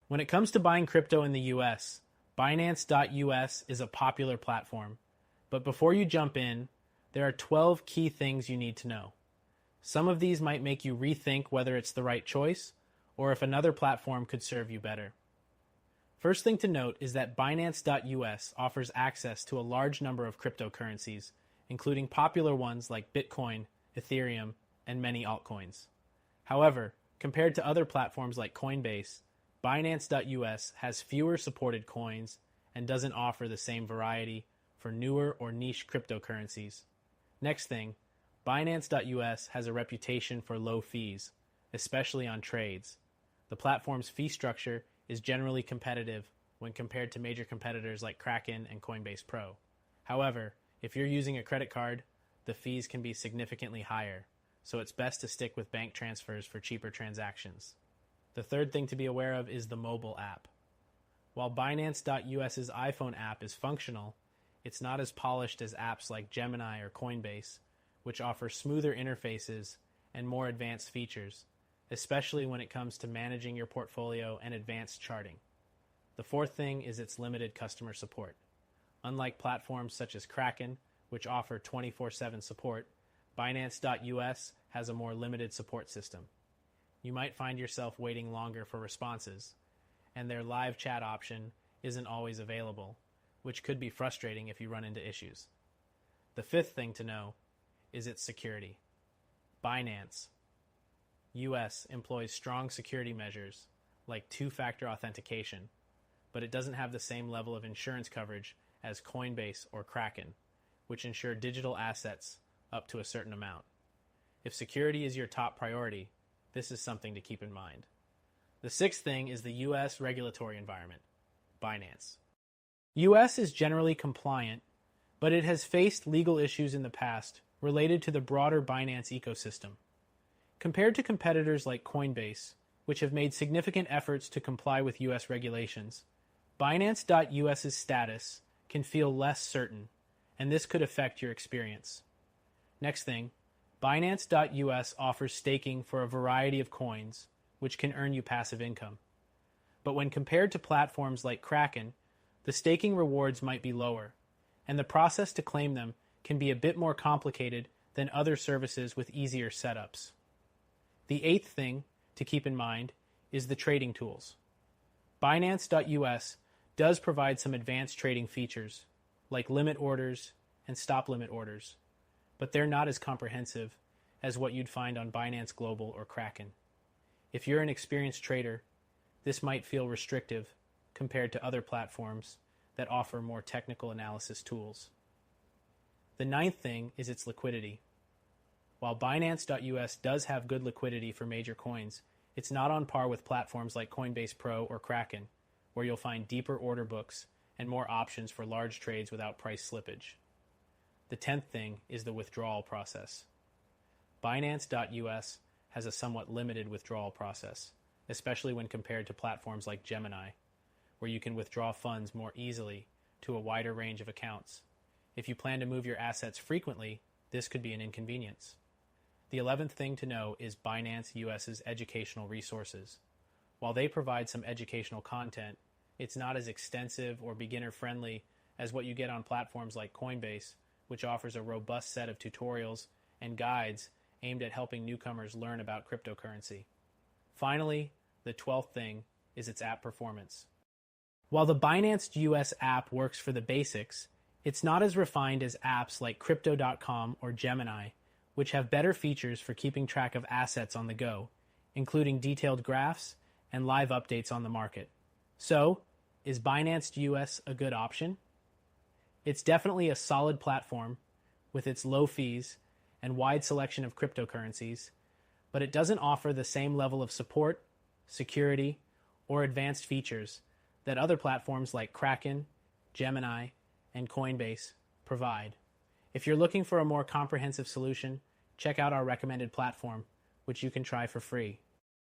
When it comes to buying crypto in the US, Binance.us is a popular platform. But before you jump in, there are 12 key things you need to know. Some of these might make you rethink whether it's the right choice or if another platform could serve you better. First thing to note is that Binance.us offers access to a large number of cryptocurrencies, including popular ones like Bitcoin, Ethereum, and many altcoins. However, compared to other platforms like Coinbase, Binance.us has fewer supported coins and doesn't offer the same variety for newer or niche cryptocurrencies. Next thing, Binance.us has a reputation for low fees, especially on trades. The platform's fee structure is generally competitive when compared to major competitors like Kraken and Coinbase Pro. However, if you're using a credit card, the fees can be significantly higher, so it's best to stick with bank transfers for cheaper transactions. The third thing to be aware of is the mobile app. While Binance.us's iPhone app is functional, it's not as polished as apps like Gemini or Coinbase, which offer smoother interfaces and more advanced features, especially when it comes to managing your portfolio and advanced charting. The fourth thing is its limited customer support. Unlike platforms such as Kraken, which offer 24/7 support, Binance.us has a more limited support system. You might find yourself waiting longer for responses, and their live chat option isn't always available, which could be frustrating if you run into issues. The fifth thing to know is its security. Binance US employs strong security measures like two-factor authentication, but it doesn't have the same level of insurance coverage as Coinbase or Kraken, which insure digital assets up to a certain amount. If security is your top priority, this is something to keep in mind. The sixth thing is the US regulatory environment. Binance US is generally compliant, but it has faced legal issues in the past related to the broader Binance ecosystem. Compared to competitors like Coinbase, which have made significant efforts to comply with US regulations, Binance.us's status can feel less certain, and this could affect your experience. Next thing, Binance.us offers staking for a variety of coins, which can earn you passive income. But when compared to platforms like Kraken, the staking rewards might be lower, and the process to claim them can be a bit more complicated than other services with easier setups. The eighth thing to keep in mind is the trading tools. Binance.us does provide some advanced trading features, like limit orders and stop limit orders, but they're not as comprehensive as what you'd find on Binance Global or Kraken. If you're an experienced trader, this might feel restrictive compared to other platforms that offer more technical analysis tools. The ninth thing is its liquidity. While Binance.us does have good liquidity for major coins, it's not on par with platforms like Coinbase Pro or Kraken, where you'll find deeper order books and more options for large trades without price slippage. The 10th thing is the withdrawal process. Binance.us has a somewhat limited withdrawal process, especially when compared to platforms like Gemini, where you can withdraw funds more easily to a wider range of accounts. If you plan to move your assets frequently, this could be an inconvenience. The 11th thing to know is Binance US's educational resources. While they provide some educational content, it's not as extensive or beginner-friendly as what you get on platforms like Coinbase, which offers a robust set of tutorials and guides aimed at helping newcomers learn about cryptocurrency. Finally, the 12th thing is its app performance. While the Binance US app works for the basics, it's not as refined as apps like Crypto.com or Gemini, which have better features for keeping track of assets on the go, including detailed graphs and live updates on the market. So, is Binance US a good option? It's definitely a solid platform with its low fees and wide selection of cryptocurrencies, but it doesn't offer the same level of support, security, or advanced features that other platforms like Kraken, Gemini, and Coinbase provide. If you're looking for a more comprehensive solution, check out our recommended platform, which you can try for free.